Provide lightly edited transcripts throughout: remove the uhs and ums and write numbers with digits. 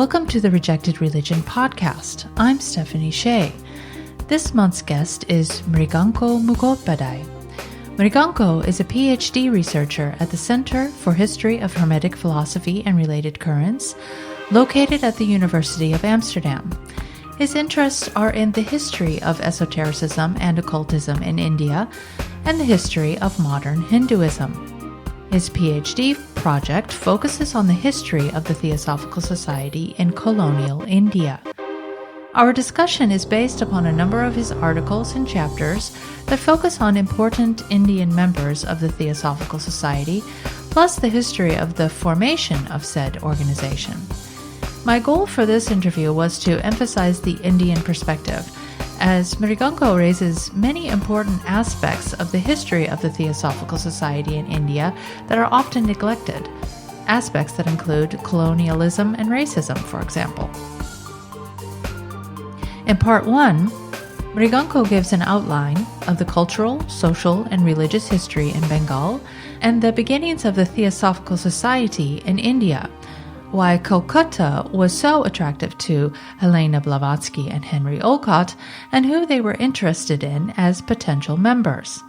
Welcome to the Rejected Religion podcast. I'm Stephanie Shea. This month's guest is Mriganka Mukhopadhyay. Mriganka is a PhD researcher at the Center for History of Hermetic Philosophy and Related Currents, located at the University of Amsterdam. His interests are in the history of esotericism and occultism in India and the history of modern Hinduism. His PhD project focuses on the history of the Theosophical Society in colonial India. Our discussion is based upon a number of his articles and chapters that focus on important Indian members of the Theosophical Society, plus the history of the formation of said organization. My goal for this interview was to emphasize the Indian perspective, as Mriganka raises many important aspects of the history of the Theosophical Society in India that are often neglected, aspects that include colonialism and racism, for example. In part 1, Mriganka gives an outline of the cultural, social, and religious history in Bengal and the beginnings of the Theosophical Society in India, why Calcutta was so attractive to Helena Blavatsky and Henry Olcott, and who they were interested in as potential members.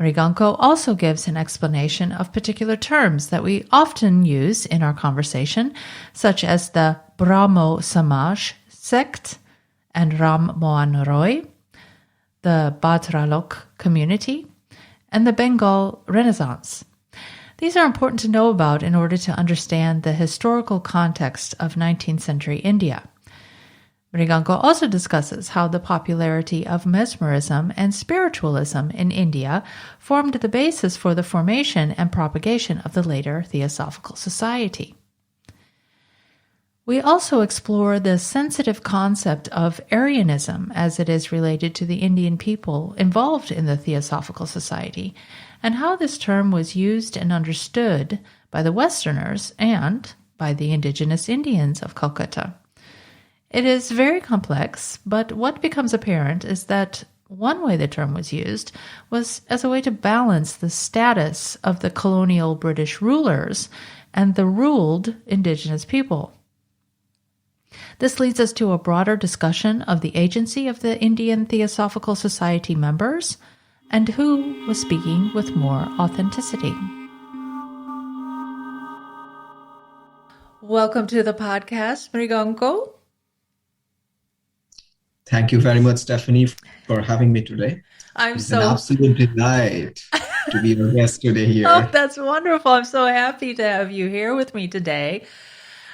Mriganka also gives an explanation of particular terms that we often use in our conversation, such as the Brahmo Samaj sect and Ram Mohan Roy, the Bhadralok community, and the Bengal Renaissance. These are important to know about in order to understand the historical context of 19th century India. Mriganka also discusses how the popularity of Mesmerism and Spiritualism in India formed the basis for the formation and propagation of the later Theosophical Society. We also explore the sensitive concept of Aryanism as it is related to the Indian people involved in the Theosophical Society, and how this term was used and understood by the Westerners and by the indigenous Indians of Calcutta. It is very complex, but what becomes apparent is that one way the term was used was as a way to balance the status of the colonial British rulers and the ruled indigenous people. This leads us to a broader discussion of the agency of the Indian Theosophical Society members and who was speaking with more authenticity. Welcome to the podcast, Mriganka. Thank you very much, Stephanie, for having me today. It's an absolute delight to be your guest today here. Oh, that's wonderful. I'm so happy to have you here with me today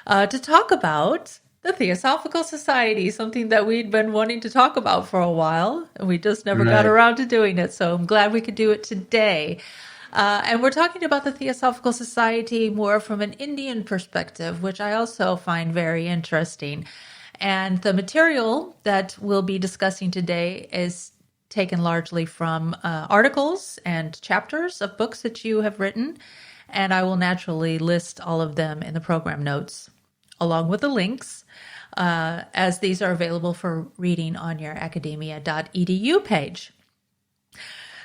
to talk about the Theosophical Society, something that we'd been wanting to talk about for a while, and we just never got around to doing it. So I'm glad we could do it today. And we're talking about the Theosophical Society more from an Indian perspective, which I also find very interesting. And the material that we'll be discussing today is taken largely from articles and chapters of books that you have written. And I will naturally list all of them in the program notes, along with the links, as these are available for reading on your academia.edu page.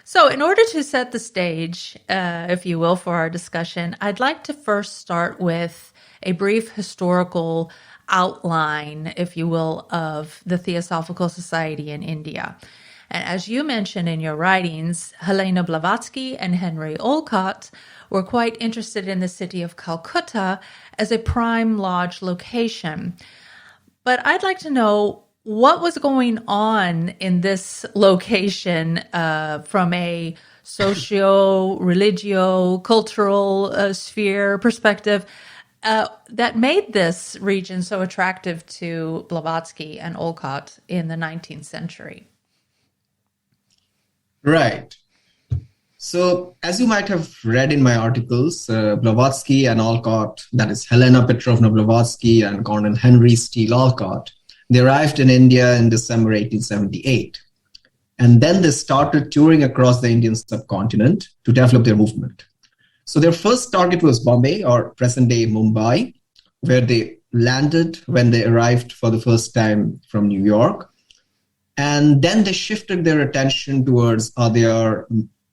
So in order to set the stage, if you will, for our discussion, I'd like to first start with a brief historical outline, if you will, of the Theosophical Society in India. And as you mentioned in your writings, Helena Blavatsky and Henry Olcott were quite interested in the city of Calcutta as a prime lodge location. But I'd like to know what was going on in this location from a socio-religio-cultural sphere perspective that made this region so attractive to Blavatsky and Olcott in the 19th century. Right. So, as you might have read in my articles, Blavatsky and Olcott, that is Helena Petrovna Blavatsky and Colonel Henry Steele Olcott, they arrived in India in December 1878. And then they started touring across the Indian subcontinent to develop their movement. So their first target was Bombay, or present-day Mumbai, where they landed when they arrived for the first time from New York. And then they shifted their attention towards their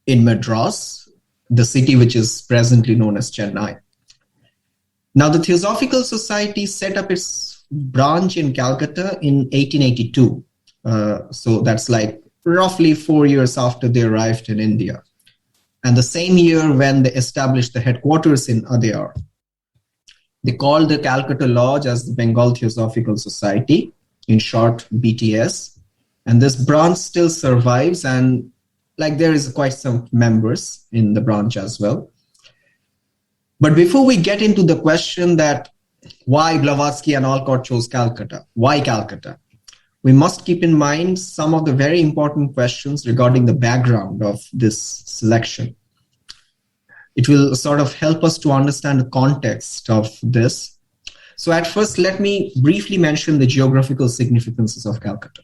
in Madras, the city which is presently known as Chennai. Now, the Theosophical Society set up its branch in Calcutta in 1882. So that's like roughly 4 years after they arrived in India. And the same year when they established the headquarters in Adyar. They called the Calcutta Lodge as the Bengal Theosophical Society, in short, BTS. And this branch still survives, and like there is quite some members in the branch as well. But before we get into the question that why Blavatsky and Olcott chose Calcutta, why Calcutta, we must keep in mind some of the very important questions regarding the background of this selection. It will sort of help us to understand the context of this. So at first, let me briefly mention the geographical significances of Calcutta.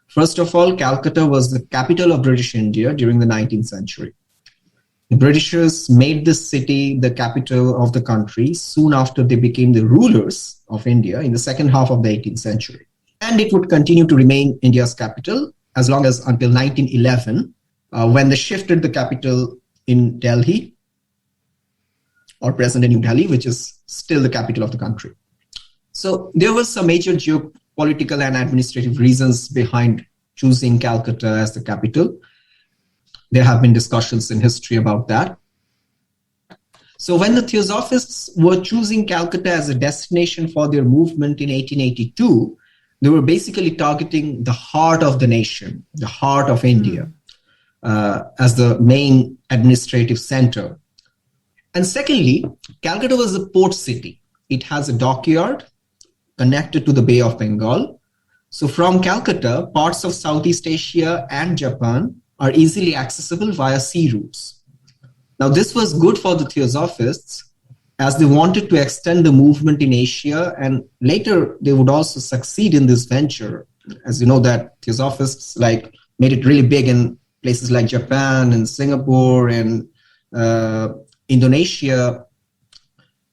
First of all, Calcutta was the capital of British India during the 19th century. The Britishers made this city the capital of the country soon after they became the rulers of India in the second half of the 18th century. And it would continue to remain India's capital as long as until 1911, when they shifted the capital in Delhi, or present in New Delhi, which is still the capital of the country. So there were some major geopolitical and administrative reasons behind choosing Calcutta as the capital. There have been discussions in history about that. So when the Theosophists were choosing Calcutta as a destination for their movement in 1882, they were basically targeting the heart of the nation, the heart of India, as the main administrative center. And secondly, Calcutta was a port city. It has a dockyard connected to the Bay of Bengal. So from Calcutta, parts of Southeast Asia and Japan are easily accessible via sea routes. Now, this was good for the Theosophists as they wanted to extend the movement in Asia, and later they would also succeed in this venture. As you know, that Theosophists made it really big in places like Japan and Singapore and Indonesia.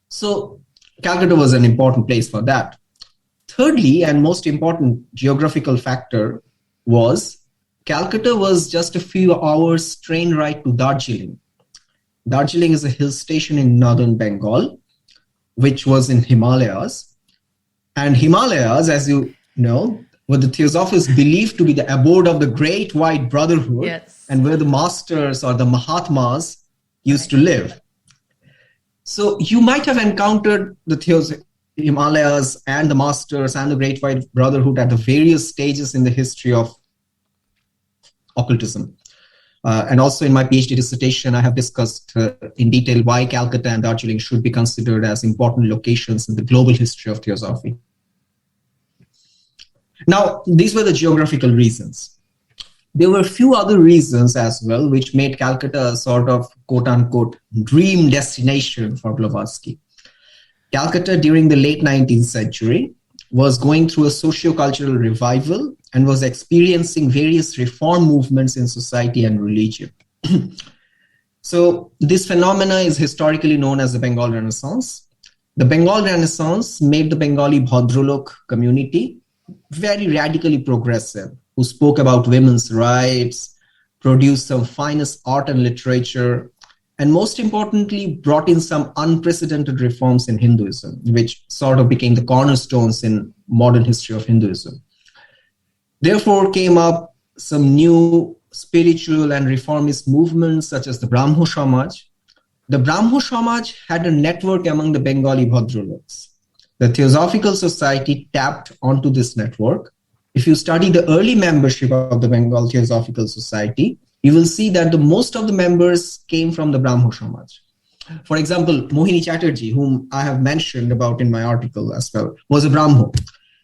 So Calcutta was an important place for that. Thirdly, and most important geographical factor was Calcutta was just a few hours train ride to Darjeeling. Darjeeling is a hill station in northern Bengal, which was in Himalayas. And Himalayas, as you know, were the Theosophists believed to be the abode of the Great White Brotherhood, yes, and where the masters or the Mahatmas used to live. So you might have encountered the Himalayas and the masters and the Great White Brotherhood at the various stages in the history of occultism. And also in my PhD dissertation, I have discussed in detail why Calcutta and Darjeeling should be considered as important locations in the global history of Theosophy. Now, these were the geographical reasons. There were a few other reasons as well, which made Calcutta a sort of quote-unquote dream destination for Blavatsky. Calcutta during the late 19th century was going through a socio-cultural revival and was experiencing various reform movements in society and religion. So this phenomena is historically known as the Bengal Renaissance. The Bengal Renaissance made the Bengali Bhadralok community very radically progressive, who spoke about women's rights, produced some finest art and literature, and most importantly, brought in some unprecedented reforms in Hinduism, which sort of became the cornerstones in modern history of Hinduism. Therefore came up some new spiritual and reformist movements such as the Brahmo Samaj. The Brahmo Samaj had a network among the Bengali Bhadraloks. The Theosophical Society tapped onto this network. If you study the early membership of the Bengal Theosophical Society, you will see that the most of the members came from the Brahmo Samaj. For example, Mohini Chatterjee, whom I have mentioned about in my article as well, was a Brahmo.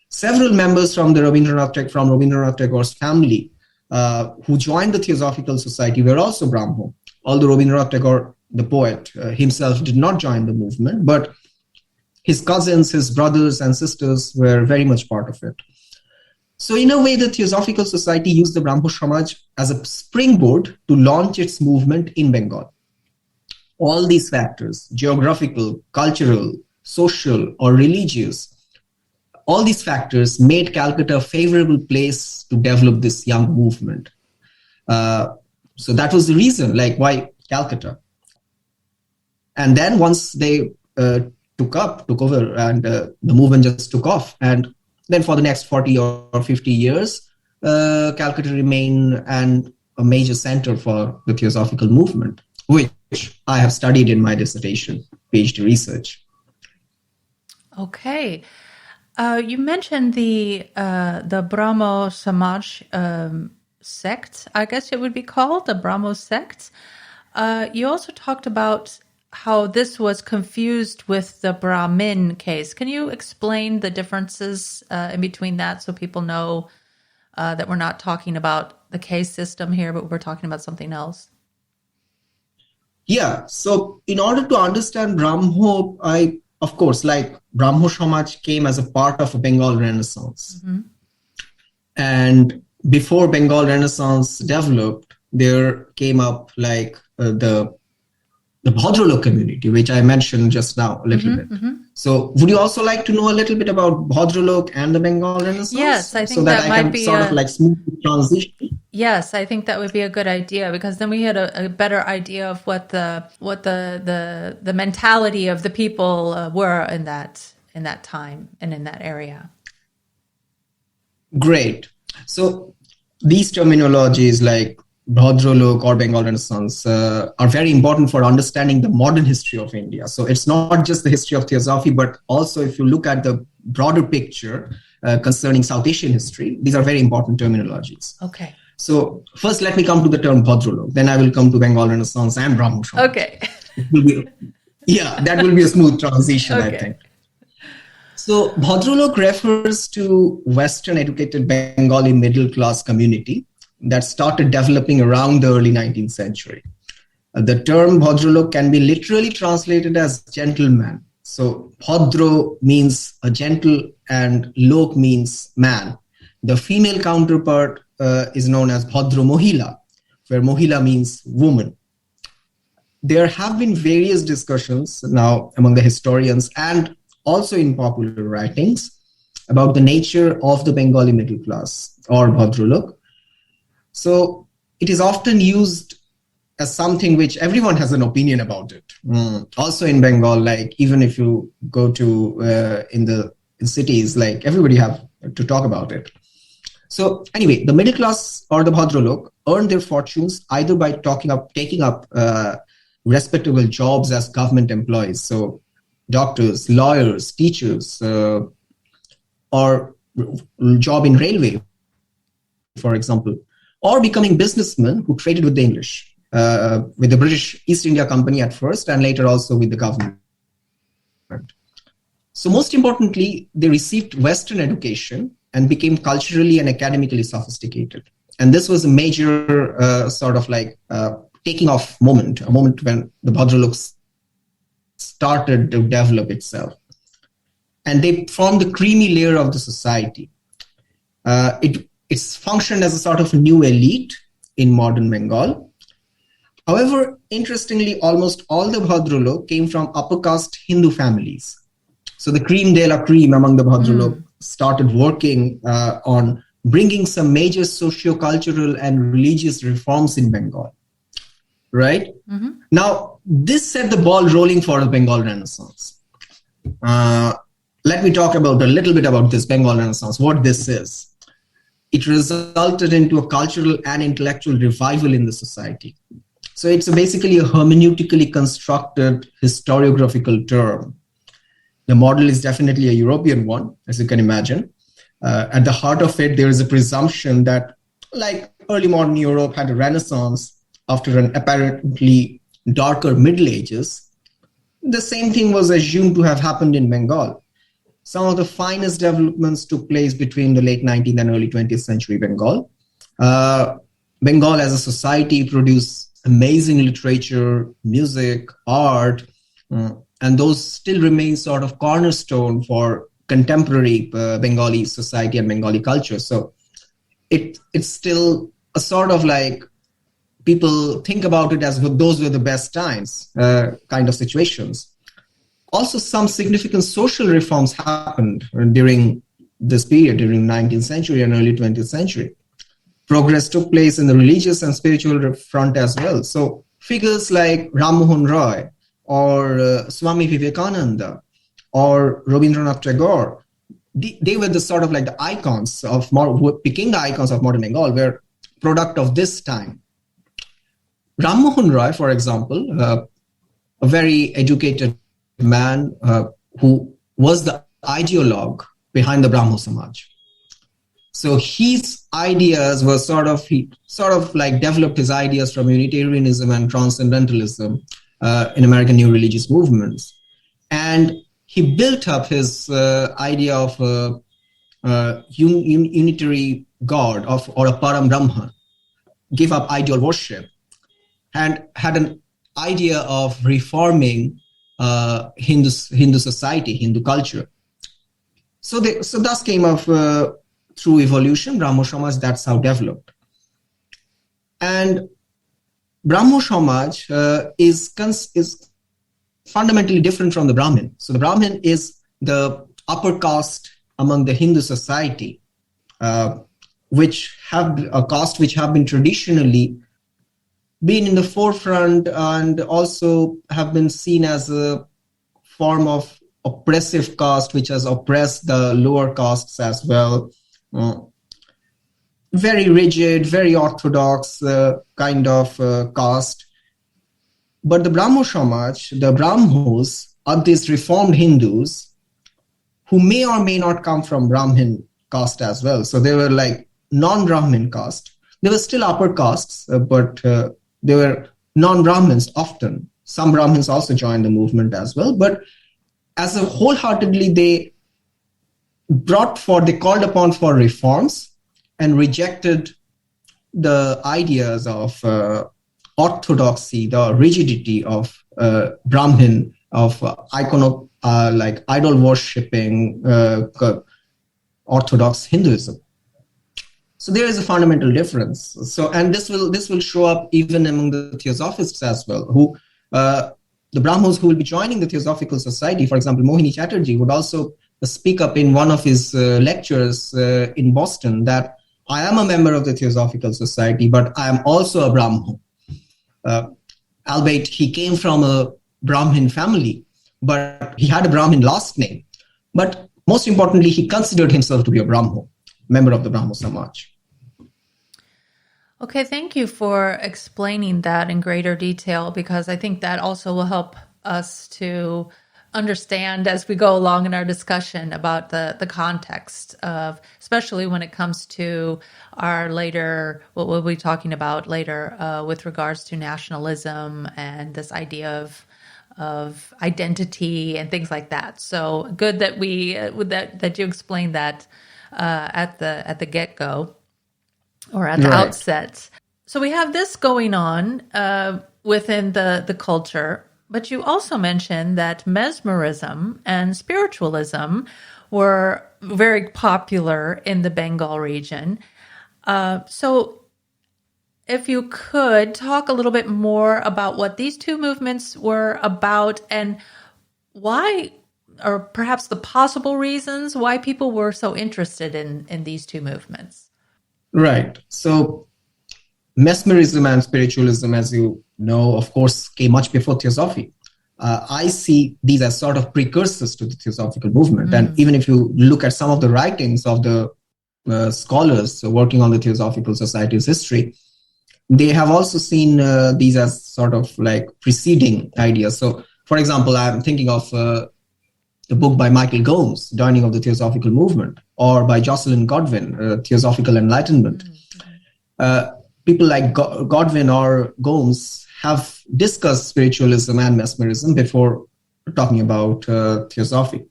Several members from Rabindranath Tagore's family who joined the Theosophical Society were also Brahmo. Although Rabindranath Tagore, the poet, himself did not join the movement, but his cousins, his brothers and sisters were very much part of it. So in a way, the Theosophical Society used the Brahmo Samaj as a springboard to launch its movement in Bengal. All these factors, geographical, cultural, social, or religious, all these factors made Calcutta a favorable place to develop this young movement. So that was the reason, why Calcutta. And then once they took took over, and the movement just took off. And then for the next 40 or 50 years, Calcutta remained a major center for the Theosophical movement, which I have studied in my dissertation, PhD research. Okay. You mentioned the Brahmo Samaj sect, I guess it would be called, the Brahmo sect. You also talked about how this was confused with the Brahmin case. Can you explain the differences in between that so people know that we're not talking about the case system here, but we're talking about something else? Yeah. So in order to understand Brahmo, of course, like Brahmo Samaj came as a part of a Bengal Renaissance. Mm-hmm. And before Bengal Renaissance developed, there came up like the Bhadralok community, which I mentioned just now a little bit. Mm-hmm. So would you also like to know a little bit about Bhadralok and the Bengal Renaissance? Yes, I think so that might I can be sort of like smooth the transition. Yes, I think that would be a good idea, because then we had a better idea of what the mentality of the people were in that time and in that area. Great. So these terminologies like Bhadralok or Bengal Renaissance are very important for understanding the modern history of India. So it's not just the history of Theosophy, but also if you look at the broader picture concerning South Asian history, these are very important terminologies. Okay. So first, let me come to the term Bhadralok. Then I will come to Bengal Renaissance and Brahmo Samaj. Okay. That will be a smooth transition, okay. I think. So Bhadralok refers to Western educated Bengali middle class community that started developing around the early 19th century. The term Bhadralok can be literally translated as gentleman. So Bhadro means a gentle and Lok means man. The female counterpart is known as Bhadro Mohila, where Mohila means woman. There have been various discussions now among the historians and also in popular writings about the nature of the Bengali middle class or Bhadralok. So it is often used as something which everyone has an opinion about it. Also in Bengal, like even if you go to in cities, like everybody have to talk about it. So anyway, the middle class or the Bhadralok earned their fortunes either by taking up respectable jobs as government employees. So doctors, lawyers, teachers, or job in railway, for example, or becoming businessmen who traded with the English, with the British East India Company at first, and later also with the government. So most importantly, they received Western education and became culturally and academically sophisticated. And this was a major sort of like taking off moment, a moment when the Bhadraloks started to develop itself. And they formed the creamy layer of the society. It's functioned as a sort of new elite in modern Bengal. However, interestingly, almost all the Bhadralok came from upper caste Hindu families. So the cream de la cream among the Bhadralok started working on bringing some major socio-cultural and religious reforms in Bengal. Right? Mm-hmm. Now, this set the ball rolling for the Bengal Renaissance. Let me talk a little bit about this Bengal Renaissance, what this is. It resulted into a cultural and intellectual revival in the society. So it's basically a hermeneutically constructed historiographical term. The model is definitely a European one, as you can imagine. At the heart of it, there is a presumption that, like early modern Europe had a Renaissance after an apparently darker Middle Ages, the same thing was assumed to have happened in Bengal. Some of the finest developments took place between the late 19th and early 20th century Bengal. Bengal as a society produced amazing literature, music, art, and those still remain sort of cornerstone for contemporary Bengali society and Bengali culture. So it's still a sort of like people think about it as those were the best times kind of situations. Also, some significant social reforms happened during this period, during 19th century and early 20th century. Progress took place in the religious and spiritual front as well. So figures like Ram Mohan Roy or Swami Vivekananda or Rabindranath Tagore. They were the sort of like the icons of who became the icons of modern Bengal, were product of this time. Ram Mohan Roy, for example, a very educated man who was the ideologue behind the Brahmo Samaj. So his ideas were he like developed his ideas from Unitarianism and Transcendentalism in American New Religious Movements. And he built up his idea of a unitary God or a Param Brahman, gave up ideal worship, and had an idea of reforming Hindu society, Hindu culture. So thus came of through evolution, Brahmo Samaj, that's how developed. And Brahmo Samaj is fundamentally different from the Brahmin. So the Brahmin is the upper caste among the Hindu society, which have been traditionally been in the forefront and also have been seen as a form of oppressive caste, which has oppressed the lower castes as well. Very rigid, very orthodox kind of caste. But the Brahmo Samaj, the Brahmos, are these reformed Hindus who may or may not come from Brahmin caste as well. So they were like non-Brahmin caste. They were still upper castes, but they were non-Brahmins often. Some Brahmins also joined the movement as well. But as a wholeheartedly, they called upon for reforms and rejected the ideas of orthodoxy, the rigidity of Brahmin, of like idol worshipping Orthodox Hinduism. So there is a fundamental difference. So, and this will show up even among the Theosophists as well, who the Brahmos who will be joining the Theosophical Society. For example, Mohini Chatterjee would also speak up in one of his lectures in Boston that I am a member of the Theosophical Society, but I am also a Brahmo. Albeit he came from a Brahmin family, but he had a Brahmin last name. But most importantly, he considered himself to be a Brahmo, member of the Brahmo Samaj. Okay, thank you for explaining that in greater detail, because I think that also will help us to understand as we go along in our discussion about the context of, especially when it comes to our later, what we'll be talking about later with regards to nationalism and this idea of identity and things like that. So good that that you explained that at the get-go or at the outset. So we have this going on within the culture. But you also mentioned that mesmerism and spiritualism were very popular in the Bengal region. So if you could talk a little bit more about what these two movements were about and why, or perhaps the possible reasons why people were so interested in these two movements. Right. So mesmerism and spiritualism, as you know, of course, came much before Theosophy. I see these as sort of precursors to the Theosophical movement. And even if you look at some of the writings of the scholars working on the Theosophical Society's history, they have also seen these as sort of like preceding ideas. So, for example, I'm thinking of the book by Michael Gomes, Dawning of the Theosophical Movement, or by Jocelyn Godwin, Theosophical Enlightenment. People like Godwin or Gomes have discussed spiritualism and mesmerism before talking about Theosophy.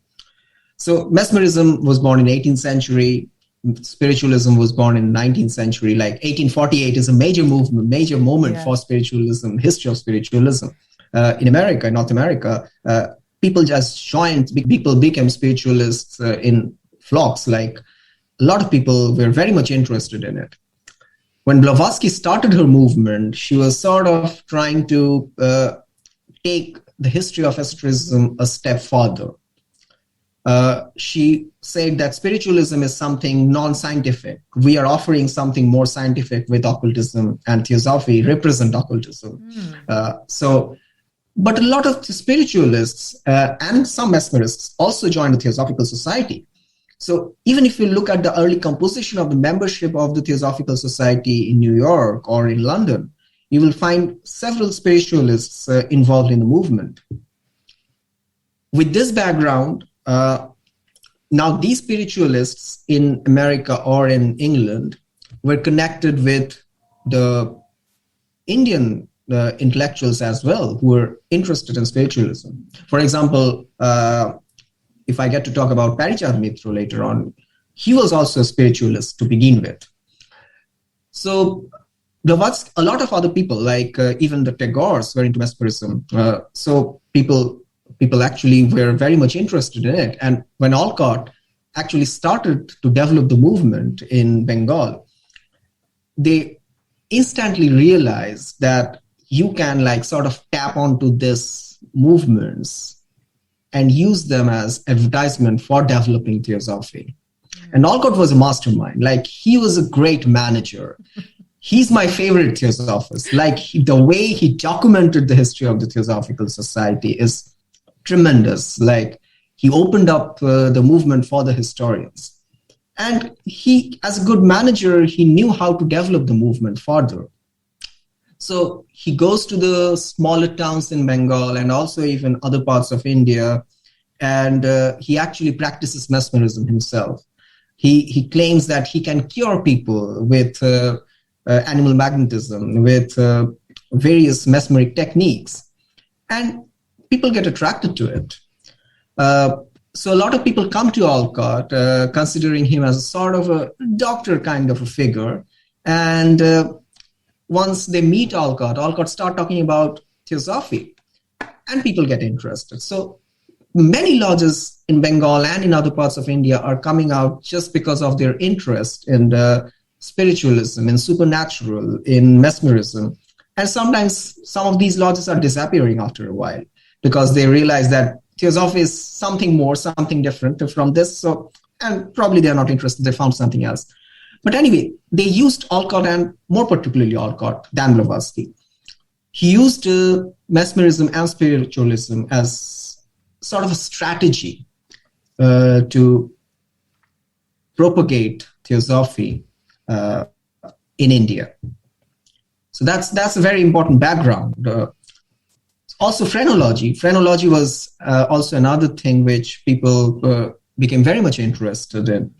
So mesmerism was born in 18th century. Spiritualism was born in 19th century. Like 1848 is a major movement, major moment for spiritualism, history of spiritualism. In America, in North America, people just joined, people became spiritualists in flocks. Like a lot of people were very much interested in it. When Blavatsky started her movement, she was sort of trying to take the history of esotericism a step further. She said that spiritualism is something non-scientific. We are offering something more scientific with occultism, and Theosophy represent occultism. So But a lot of the spiritualists and some mesmerists also joined the Theosophical Society. So even if you look at the early composition of the membership of the Theosophical Society in New York or in London, you will find several spiritualists involved in the movement. With this background, now these spiritualists in America or in England were connected with the Indian intellectuals as well who were interested in spiritualism. For example, if I get to talk about Parichad Mitra later on, he was also a spiritualist to begin with. So Blavatsky, a lot of other people, like even the Tagores, were into mesmerism. So people actually were very much interested in it. And when Olcott actually started to develop the movement in Bengal, they instantly realized that you can like sort of tap onto these movements and use them as advertisement for developing theosophy. And Olcott was a mastermind. Like, he was a great manager. He's my favorite theosophist. Like, the way he documented the history of the Theosophical Society is tremendous. Like, he opened up the movement for the historians. And he, as a good manager, he knew how to develop the movement further. So he goes to the smaller towns in Bengal and also even other parts of India, and he actually practices mesmerism himself. He claims that he can cure people with animal magnetism, with various mesmeric techniques, and people get attracted to it. So a lot of people come to Olcott, considering him as a sort of a doctor kind of a figure, and once they meet Olcott start talking about theosophy, and people get interested. So many lodges in Bengal and in other parts of India are coming out just because of their interest in spiritualism, in supernatural, in mesmerism. And sometimes some of these lodges are disappearing after a while because they realize that theosophy is something more, something different from this. So, and probably they're not interested. They found something else. But anyway, they used Olcott, and more particularly Olcott than Blavatsky. He used mesmerism and spiritualism as sort of a strategy to propagate theosophy in India. So that's a very important background. Also, phrenology. Phrenology was also another thing which people became very much interested in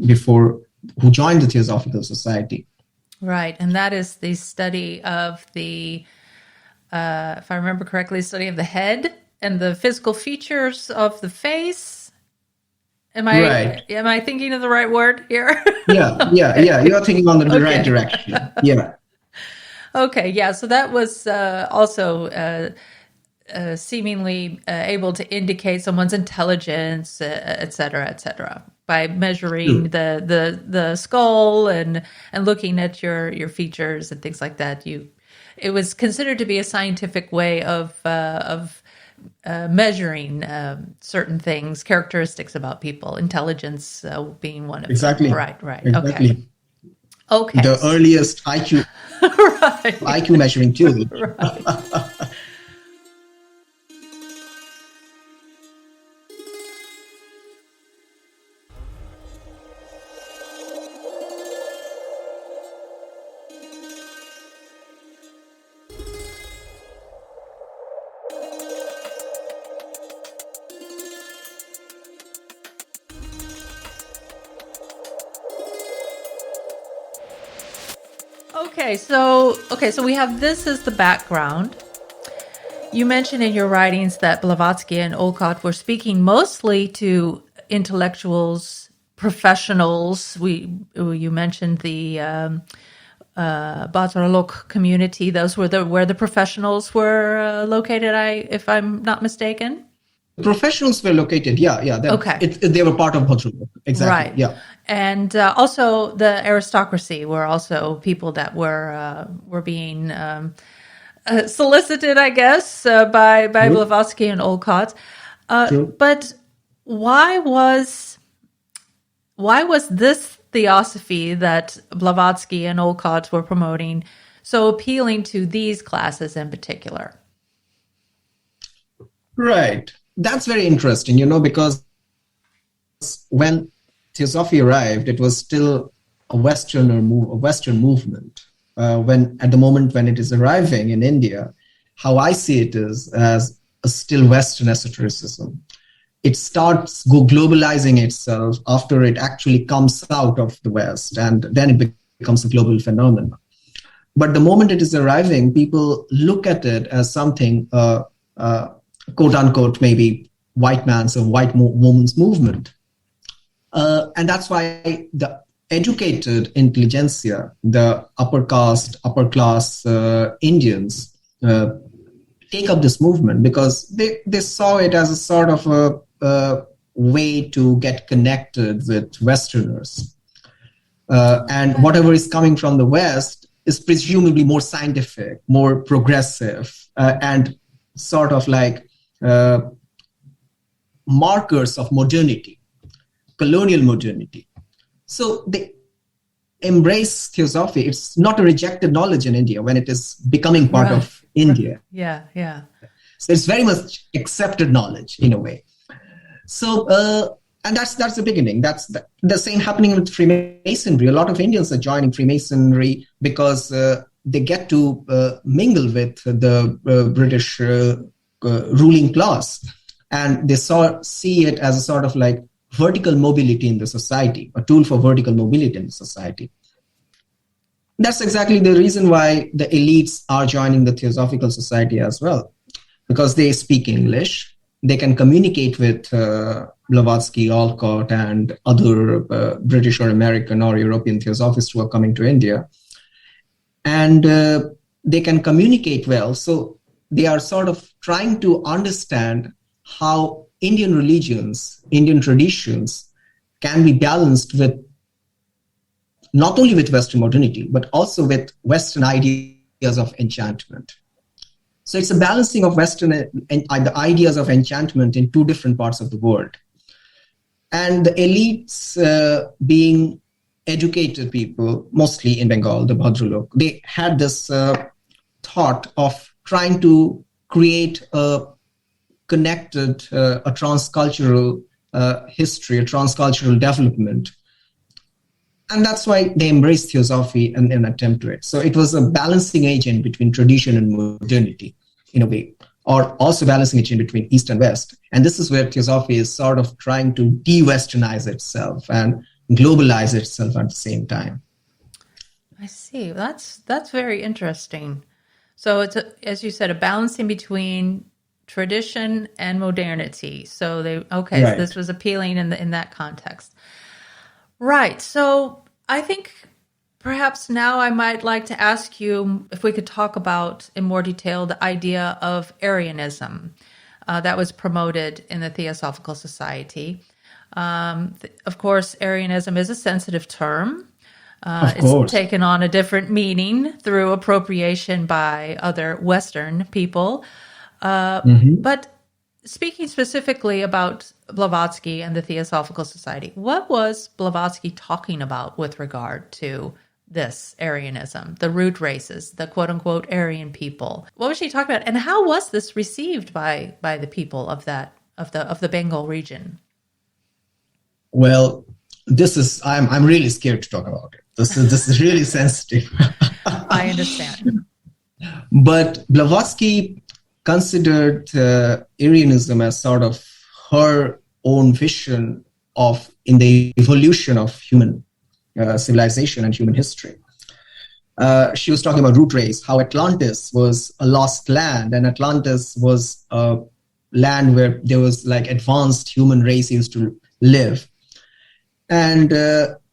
before who joined the Theosophical Society. Right, and that is the study of the, if I remember correctly, study of the head and the physical features of the face. Am I thinking of the right word here? Yeah. You're thinking on the right direction. Yeah. Okay, yeah. So that was also seemingly able to indicate someone's intelligence, et cetera, by measuring the skull and looking at your features and things like that. It was considered to be a scientific way of measuring certain things, characteristics about people, intelligence being one of exactly. them. Right. Exactly. Okay. The earliest IQ right. IQ measuring tool. Right. Okay, so we have this as the background. You mentioned in your writings that Blavatsky and Olcott were speaking mostly to intellectuals, professionals. You mentioned the Bhadralok community. Those were where the professionals were located, if I'm not mistaken. Professionals were located, yeah. They were part of Bhadralok, exactly. Right. Yeah. And also the aristocracy were also people that were being solicited, I guess, by Blavatsky and Olcott. But why was this theosophy that Blavatsky and Olcott were promoting so appealing to these classes in particular? Right. That's very interesting, because when Theosophy arrived, it was still a Western movement. At the moment when it is arriving in India, how I see it is as a still Western esotericism. It starts globalizing itself after it actually comes out of the West, and then it becomes a global phenomenon. But the moment it is arriving, people look at it as something, quote unquote, maybe white man's or white woman's movement. And that's why the educated intelligentsia, the upper class Indians, take up this movement because they saw it as a sort of a way to get connected with Westerners. And whatever is coming from the West is presumably more scientific, more progressive, and sort of like markers of modernity, colonial modernity. So they embrace Theosophy. It's not a rejected knowledge in India when it is becoming part of India. Yeah. So it's very much accepted knowledge in a way. So, and that's the beginning. That's the same happening with Freemasonry. A lot of Indians are joining Freemasonry because they get to mingle with the British ruling class, and they see it as a sort of like vertical mobility in the society, a tool for vertical mobility in the society. That's exactly the reason why the elites are joining the Theosophical Society as well, because they speak English. They can communicate with Blavatsky, Olcott, and other British or American or European Theosophists who are coming to India. And they can communicate well. So they are sort of trying to understand how Indian religions, Indian traditions can be balanced with not only with Western modernity, but also with Western ideas of enchantment. So it's a balancing of Western and the ideas of enchantment in two different parts of the world. And the elites, being educated people, mostly in Bengal, the Bhadralok, they had this thought of trying to create a connected, a transcultural history, a transcultural development. And that's why they embraced Theosophy and an attempt to it. So it was a balancing agent between tradition and modernity, in a way, or also balancing agent between East and West. And this is where Theosophy is sort of trying to de-Westernize itself and globalize itself at the same time. I see. That's very interesting. So it's, as you said, a balancing between tradition and modernity. So so this was appealing in that context. Right. So I think perhaps now I might like to ask you if we could talk about in more detail the idea of Arianism that was promoted in the Theosophical Society. Of course, Arianism is a sensitive term. It's taken on a different meaning through appropriation by other Western people. But speaking specifically about Blavatsky and the Theosophical Society, what was Blavatsky talking about with regard to this Arianism, the root races, the quote-unquote Aryan people? What was she talking about, and how was this received by the people of the Bengal region? Well, I'm really scared to talk about it. This is really sensitive. I understand. But Blavatsky considered Arianism as sort of her own vision in the evolution of human civilization and human history. She was talking about root race, how Atlantis was a lost land, and Atlantis was a land where there was like advanced human race used to live. And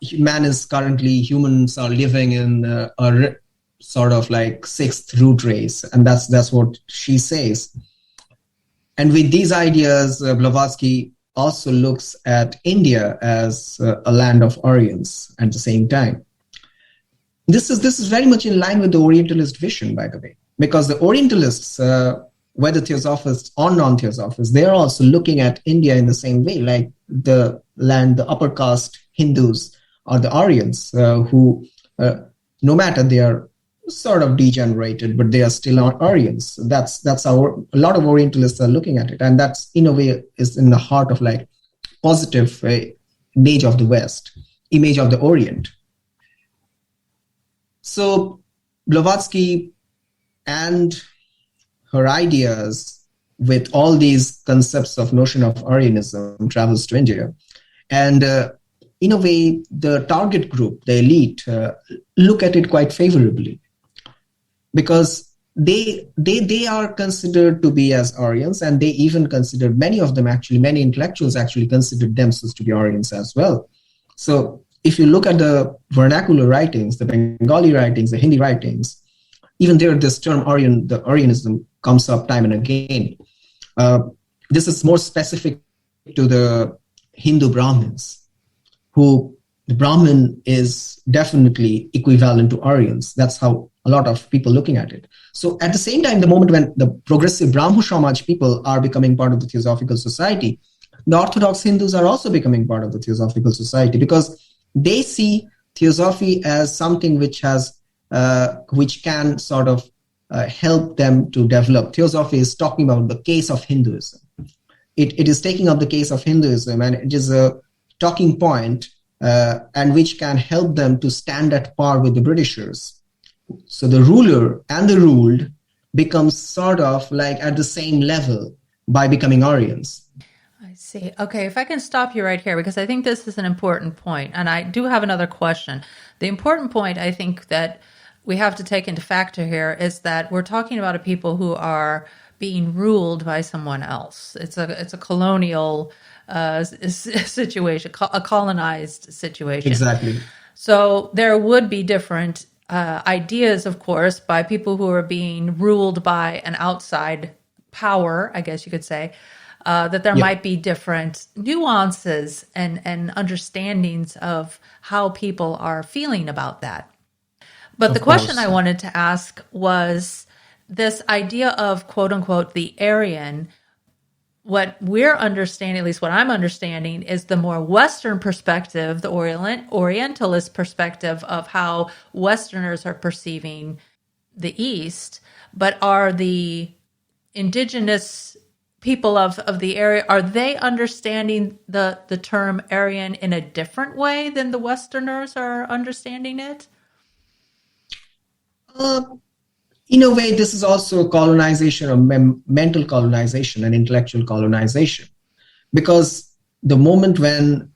humans are living in a sort of like sixth root race. And that's what she says. And with these ideas, Blavatsky also looks at India as a land of Aryans at the same time. This is very much in line with the Orientalist vision, by the way, because the Orientalists, whether Theosophists or non-Theosophists, they're also looking at India in the same way, like the upper caste Hindus are the Aryans, who, no matter they are sort of degenerated, but they are still Aryans. That's how a lot of Orientalists are looking at it, and that's in a way is in the heart of like positive image of the West, image of the Orient. So Blavatsky and her ideas with all these concepts of notion of Aryanism travels to India. And in a way, the target group, the elite, look at it quite favorably because they are considered to be as Aryans, and they even consider, many of them actually, many intellectuals actually considered themselves to be Aryans as well. So if you look at the vernacular writings, the Bengali writings, the Hindi writings, even there, this term Aryan, the Aryanism, comes up time and again. This is more specific to the Hindu Brahmins, who the Brahmin is definitely equivalent to Aryans. That's how a lot of people looking at it. So at the same time, the moment when the progressive Brahmo Samaj people are becoming part of the Theosophical Society, the Orthodox Hindus are also becoming part of the Theosophical Society because they see Theosophy as something which has, which can sort of help them to develop. Theosophy is talking about the case of Hinduism. It is taking up the case of Hinduism, and it is a talking point and which can help them to stand at par with the Britishers. So the ruler and the ruled becomes sort of like at the same level by becoming Aryans. I see. Okay, if I can stop you right here, because I think this is an important point, and I do have another question. The important point I think that we have to take into factor here is that we're talking about a people who are being ruled by someone else. It's a colonial situation, a colonized situation. Exactly. So there would be different ideas, of course, by people who are being ruled by an outside power, I guess you could say, that there might be different nuances and understandings of how people are feeling about that. But the question I wanted to ask was this idea of, quote unquote, the Aryan. What we're understanding, at least what I'm understanding, is the more Western perspective, the Orientalist perspective of how Westerners are perceiving the East. But are the indigenous people of the area, are they understanding the term Aryan in a different way than the Westerners are understanding it? In a way, this is also a colonization, a mental colonization and intellectual colonization. Because the moment when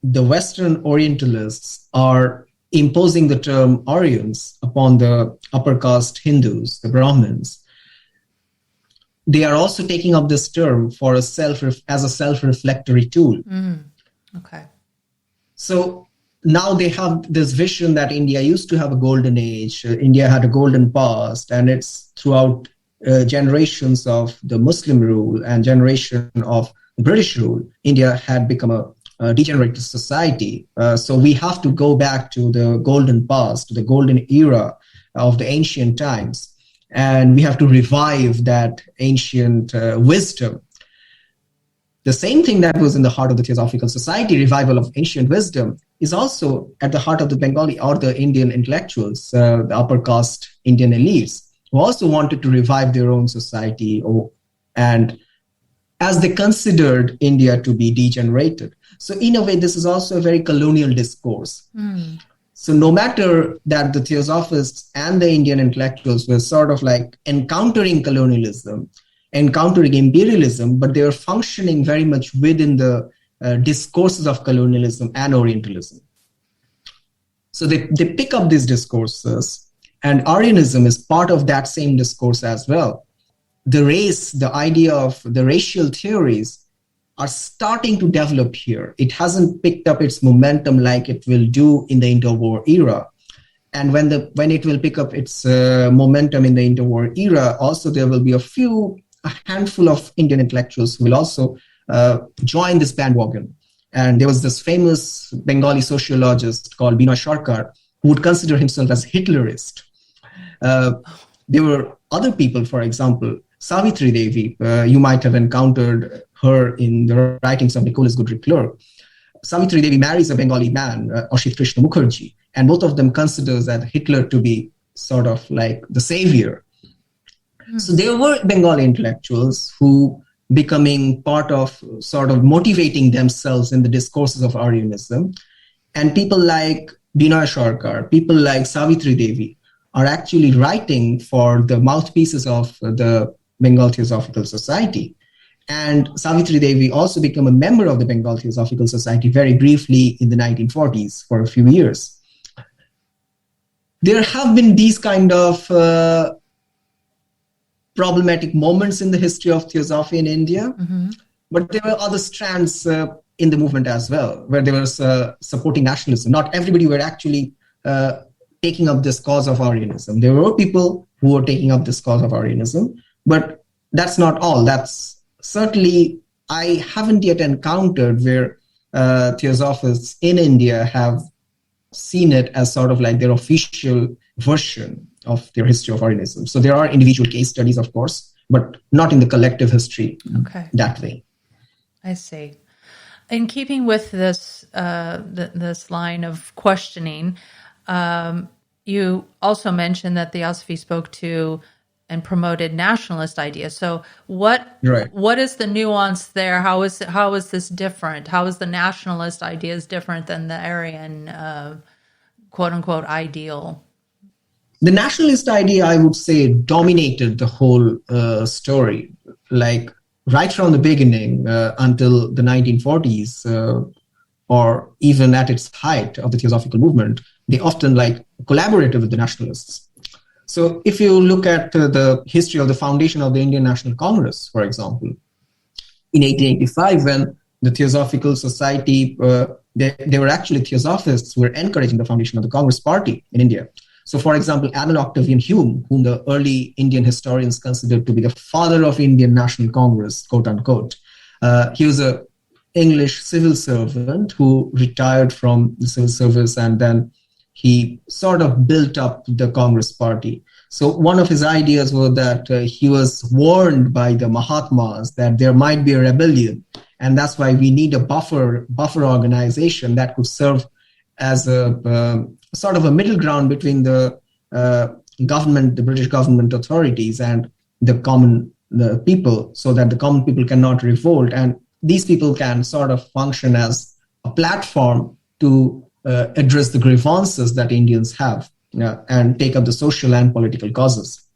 the Western Orientalists are imposing the term Aryans upon the upper caste Hindus, the Brahmins, they are also taking up this term for as a self-reflectory tool. Okay. So now they have this vision that India used to have a golden age. India had a golden past, and it's throughout generations of the Muslim rule and generation of British rule, India had become a degenerated society. So we have to go back to the golden past, to the golden era of the ancient times. And we have to revive that ancient wisdom. The same thing that was in the heart of the Theosophical Society, revival of ancient wisdom, is also at the heart of the Bengali or the Indian intellectuals, the upper caste Indian elites, who also wanted to revive their own society, and as they considered India to be degenerated. So in a way, this is also a very colonial discourse. So no matter that the Theosophists and the Indian intellectuals were sort of like encountering colonialism, encountering imperialism, but they were functioning very much within the discourses of colonialism and Orientalism. So they pick up these discourses, and Aryanism is part of that same discourse as well. The race, the idea of the racial theories are starting to develop here. It hasn't picked up its momentum like it will do in the interwar era. And when it will pick up its momentum in the interwar era, also there will be a handful of Indian intellectuals who will also join this bandwagon. And there was this famous Bengali sociologist called Binoy Sarkar who would consider himself as Hitlerist. There were other people, for example, Savitri Devi. You might have encountered her in the writings of Nicholas Goodrich Clerk. Savitri Devi marries a Bengali man, Ashit Krishna Mukherjee, and both of them considers that Hitler to be sort of like the savior. So there were Bengali intellectuals who becoming part of sort of motivating themselves in the discourses of Aryanism. And people like Binoy Sarkar, people like Savitri Devi are actually writing for the mouthpieces of the Bengal Theosophical Society. And Savitri Devi also became a member of the Bengal Theosophical Society very briefly in the 1940s for a few years. There have been these kind of problematic moments in the history of Theosophy in India, but there were other strands in the movement as well, where there was supporting nationalism. Not everybody were actually taking up this cause of Aryanism. There were people who were taking up this cause of Aryanism, but that's not all. That's certainly, I haven't yet encountered where Theosophists in India have seen it as sort of like their official version of their history of Aryanism. So there are individual case studies, of course, but not in the collective history that way. I see. In keeping with this this line of questioning, you also mentioned that Theosophy spoke to and promoted nationalist ideas. So what is the nuance there? How is this different? How is the nationalist ideas different than the Aryan quote unquote ideal? The nationalist idea, I would say, dominated the whole story. Like right from the beginning until the 1940s, or even at its height of the Theosophical movement, they often like collaborated with the nationalists. So if you look at the history of the foundation of the Indian National Congress, for example, in 1885, when the Theosophical Society, they were actually Theosophists who were encouraging the foundation of the Congress Party in India. So, for example, Alan Octavian Hume, whom the early Indian historians considered to be the father of Indian National Congress, quote unquote, he was an English civil servant who retired from the civil service, and then he sort of built up the Congress Party. So one of his ideas was that he was warned by the Mahatmas that there might be a rebellion, and that's why we need a buffer organization that could serve as a sort of a middle ground between the government, the British government authorities, and the common people, so that the common people cannot revolt, and these people can sort of function as a platform to address the grievances that Indians have and take up the social and political causes.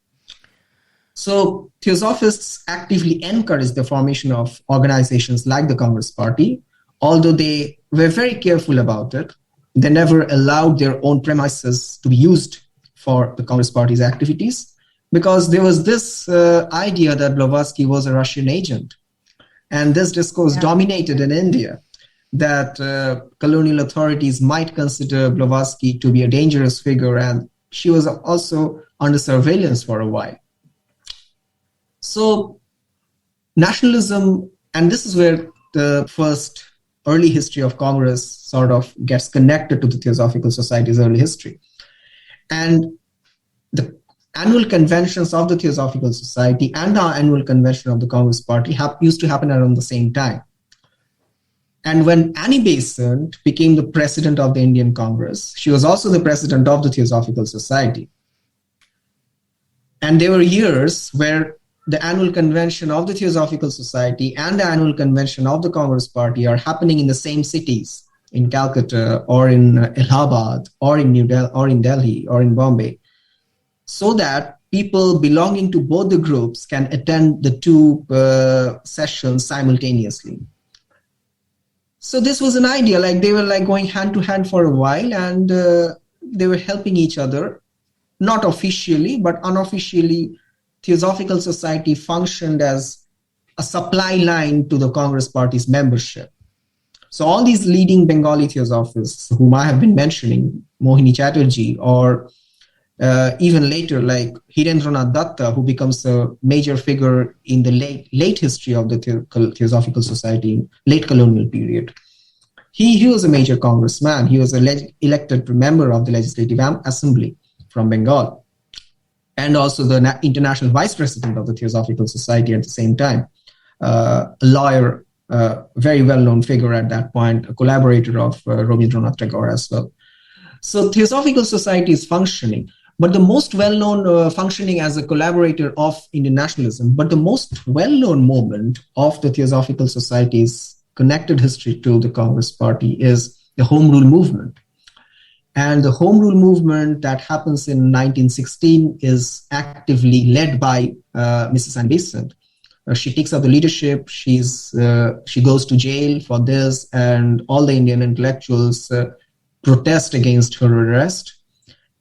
So Theosophists actively encouraged the formation of organizations like the Congress Party, although they were very careful about it. They never allowed their own premises to be used for the Congress Party's activities, because there was this idea that Blavatsky was a Russian agent. And this discourse dominated in India, that colonial authorities might consider Blavatsky to be a dangerous figure, and she was also under surveillance for a while. So nationalism, and this is where the first early history of Congress sort of gets connected to the Theosophical Society's early history. And the annual conventions of the Theosophical Society and the annual convention of the Congress Party used to happen around the same time. And when Annie Besant became the president of the Indian Congress, she was also the president of the Theosophical Society. And there were years where the annual convention of the Theosophical Society and the annual convention of the Congress Party are happening in the same cities, in Calcutta or in Allahabad or in New Delhi or in Delhi or in Bombay, so that people belonging to both the groups can attend the two sessions simultaneously. So this was an idea, like they were like going hand to hand for a while, and they were helping each other, not officially, but unofficially. Theosophical Society functioned as a supply line to the Congress Party's membership. So all these leading Bengali Theosophists, whom I have been mentioning, Mohini Chatterjee, or even later, like Hirendranath Datta, who becomes a major figure in the late history of the Theosophical Society, late colonial period. He was a major congressman. He was elected member of the Legislative Assembly from Bengal, and also the international vice president of the Theosophical Society at the same time, a lawyer a very well-known figure at that point, a collaborator of Rabindranath Tagore as well. So Theosophical Society is functioning, but the most well-known functioning as a collaborator of Indian nationalism, but the most well-known moment of the Theosophical Society's connected history to the Congress Party is the Home Rule movement. And the Home Rule movement that happens in 1916 is actively led by Mrs. Anne Besant. She takes up the leadership. She goes to jail for this, and all the Indian intellectuals protest against her arrest.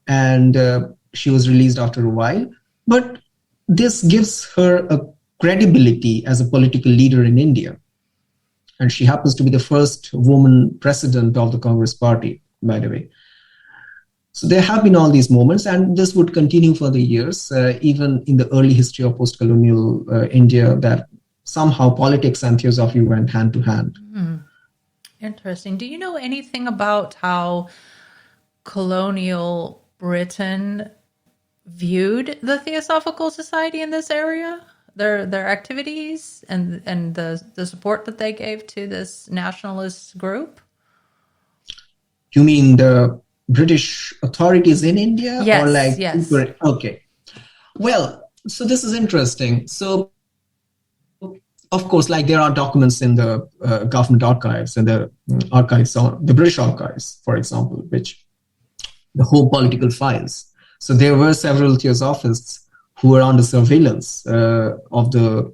And she was released after a while. But this gives her a credibility as a political leader in India. And she happens to be the first woman president of the Congress Party, by the way. So there have been all these moments, and this would continue for the years, even in the early history of post-colonial India, that somehow politics and theosophy went hand to hand. Interesting. Do you know anything about how colonial Britain viewed the Theosophical Society in this area? Their activities and the support that they gave to this nationalist group? You mean the British authorities in India? Yes, or like yes. Okay. Well, so this is interesting. So, of course, like there are documents in the government archives and the archives, the British archives, for example, which the whole political files. So there were several theosophists who were under surveillance by the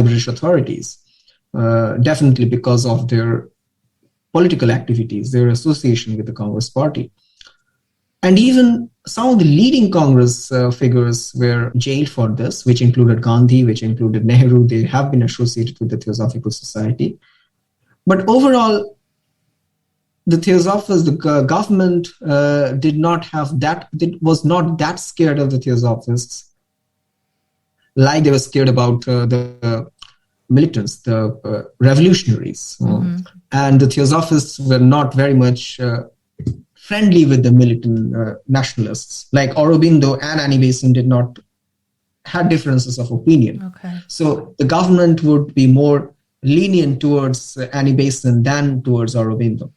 British authorities, definitely because of their political activities, their association with the Congress Party. And even some of the leading Congress figures were jailed for this, which included Gandhi, which included Nehru. They have been associated with the Theosophical Society. But overall, the government was not that scared of the Theosophists, like they were scared about the militants, the revolutionaries. And the Theosophists were not very much friendly with the militant nationalists. Like Aurobindo and Annie Besant had differences of opinion. Okay. So the government would be more lenient towards Annie Besant than towards Aurobindo,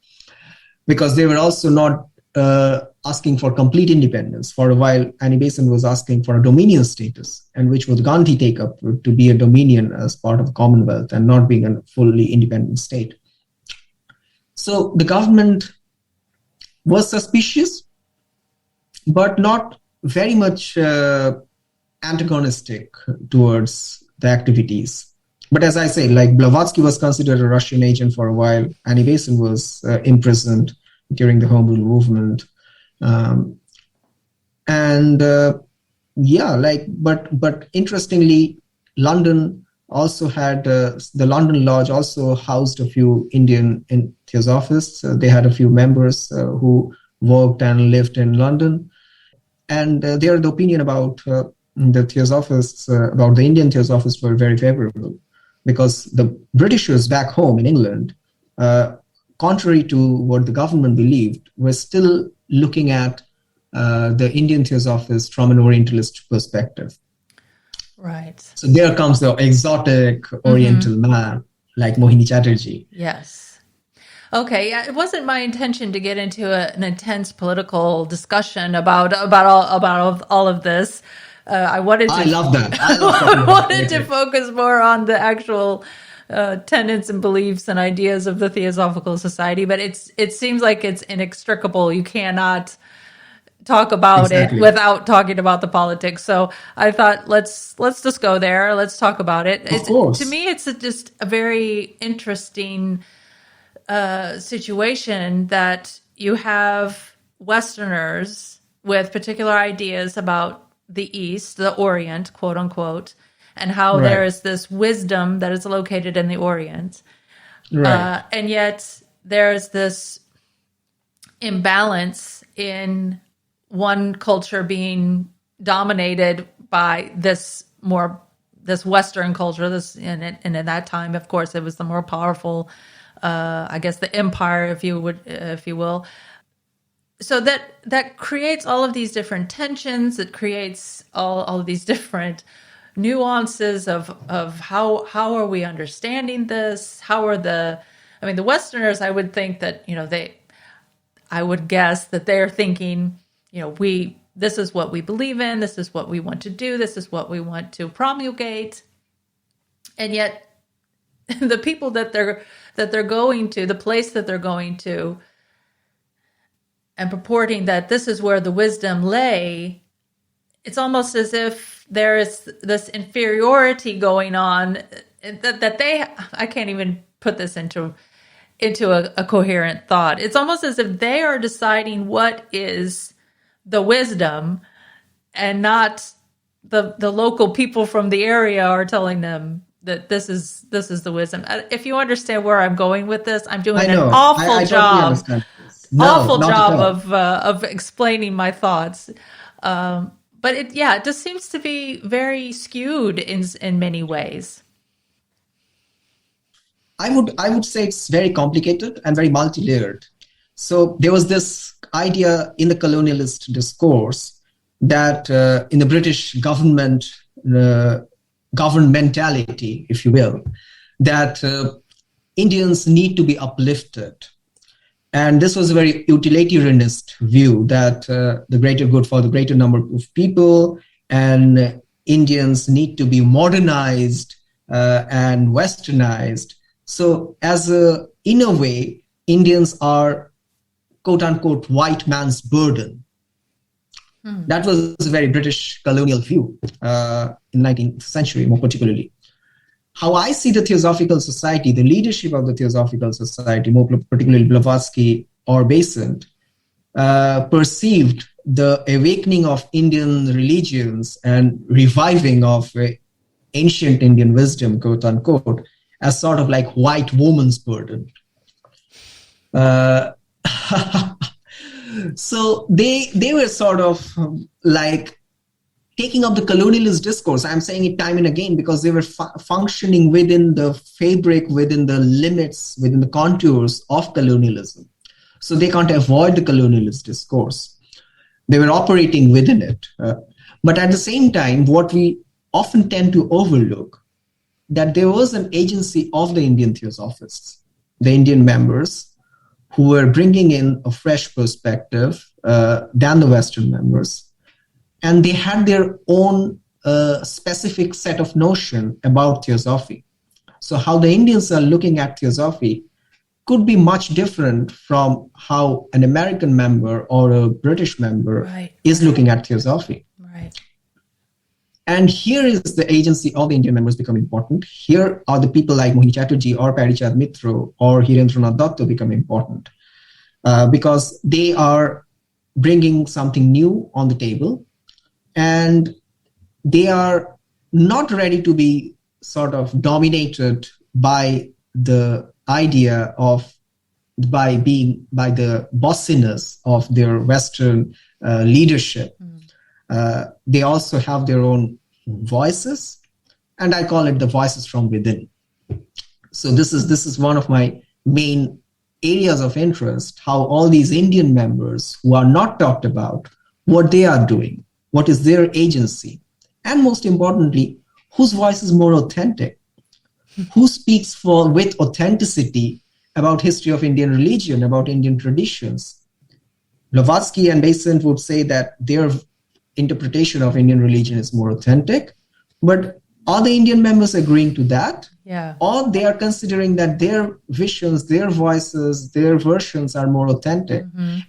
because they were also not asking for complete independence. For a while, Annie Besant was asking for a dominion status, and which would Gandhi take up to be a dominion as part of the Commonwealth and not being a fully independent state. So the government was suspicious, but not very much antagonistic towards the activities. But as I say, like Blavatsky was considered a Russian agent for a while. Annie Besant was imprisoned during the Home Rule movement. But interestingly, London also had, the London Lodge also housed a few Indian Theosophists. They had a few members who worked and lived in London. And the opinion about the Theosophists, about the Indian Theosophists were very favorable, because the Britishers back home in England, contrary to what the government believed, were still looking at the Indian Theosophists from an Orientalist perspective. Right. So there comes the exotic Oriental man like Mohini Chatterjee. Yes. Okay. Yeah, it wasn't my intention to get into an intense political discussion about all of this. I love that. I wanted to focus more on the actual tenets and beliefs and ideas of the Theosophical Society, but it seems like it's inextricable. You cannot talk about it without talking about the politics. So I thought let's just go there. Let's talk about it. Of course. To me, it's just a very interesting situation that you have Westerners with particular ideas about the East, the Orient, quote unquote, and how there is this wisdom that is located in the Orient. Right. And yet there's this imbalance in one culture being dominated by this Western culture. And at that time, of course, it was the more powerful, I guess, the empire, if you will. So that creates all of these different tensions. It creates all of these different nuances of how are we understanding this? How are the Westerners, I would think that, I would guess that they're thinking, this is what we believe in, this is what we want to do, this is what we want to promulgate. And yet the people that they're going to, the place that they're going to, and purporting that this is where the wisdom lay, it's almost as if there is this inferiority going on that I can't even put this into a coherent thought. It's almost as if they are deciding what is the wisdom, and not the local people from the area are telling them that this is the wisdom. If you understand where I'm going with this, I'm doing an awful job. Totally awful job of explaining my thoughts. But it just seems to be very skewed in many ways. I would say it's very complicated and very multi-layered. So there was this idea in the colonialist discourse that in the British governmentality, if you will, that Indians need to be uplifted. And this was a very utilitarianist view that the greater good for the greater number of people, and Indians need to be modernized and westernized. So in a way, Indians are, quote unquote, white man's burden. That was a very British colonial view in the 19th century, more particularly. How I see the Theosophical Society, the leadership of the Theosophical Society, more particularly Blavatsky or Besant, perceived the awakening of Indian religions and reviving of ancient Indian wisdom, quote unquote, as sort of like white woman's burden. So they were sort of like taking up the colonialist discourse. I'm saying it time and again because they were functioning within the fabric, within the limits, within the contours of colonialism. So they can't avoid the colonialist discourse. They were operating within it. But at the same time, what we often tend to overlook, that there was an agency of the Indian Theosophists, the Indian members, who were bringing in a fresh perspective than the Western members. And they had their own specific set of notion about theosophy. So how the Indians are looking at theosophy could be much different from how an American member or a British member is looking at theosophy. Right. And here is the agency of the Indian members become important. Here are the people like Mohini Chatterjee or Parichad Mitro or Hirendranath Datta become important because they are bringing something new on the table. And they are not ready to be sort of dominated by the idea of, by the bossiness of their Western leadership. They also have their own voices, and I call it the voices from within. So this is one of my main areas of interest, how all these Indian members who are not talked about, what they are doing. What is their agency? And most importantly, whose voice is more authentic? Who speaks with authenticity about history of Indian religion, about Indian traditions? Blavatsky and Besant would say that their interpretation of Indian religion is more authentic, but are the Indian members agreeing to that? Yeah. Or they are considering that their visions, their voices, their versions are more authentic?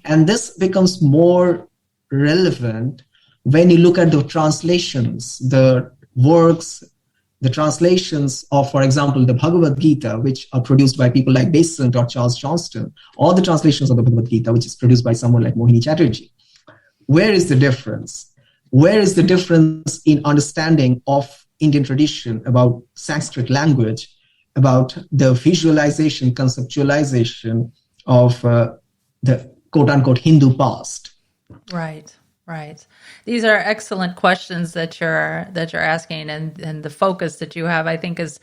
And this becomes more relevant when you look at the translations, the works, the translations of, for example, the Bhagavad Gita, which are produced by people like Besant or Charles Johnston, or the translations of the Bhagavad Gita, which is produced by someone like Mohini Chatterjee. Where is the difference? Where is the difference in understanding of Indian tradition, about Sanskrit language, about the visualization, conceptualization of the quote-unquote Hindu past? Right. Right. These are excellent questions that you're asking, and the focus that you have, I think, is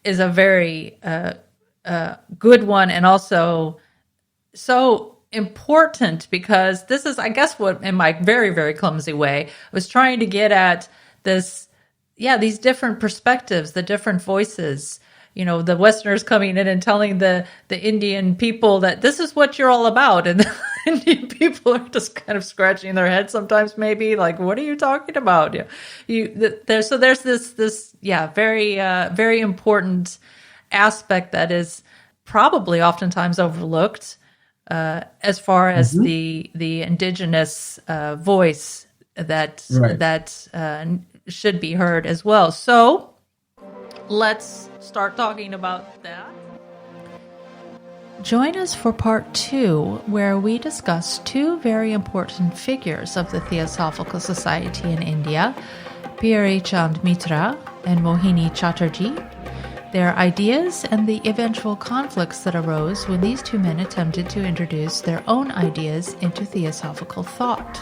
a very good one, and also so important, because this is, I guess, what, in my very, very clumsy way, I was trying to get at this, these different perspectives, the different voices, the Westerners coming in and telling the Indian people that this is what you're all about. And the Indian people are just kind of scratching their heads sometimes, maybe like, what are you talking about? So there's this very, very important aspect that is probably oftentimes overlooked as far as the indigenous voice that should be heard as well. So let's start talking about that. Join us for part 2, where we discuss 2 very important figures of the Theosophical Society in India, Piri Chand Mitra and Mohini Chatterjee, their ideas and the eventual conflicts that arose when these 2 men attempted to introduce their own ideas into Theosophical thought.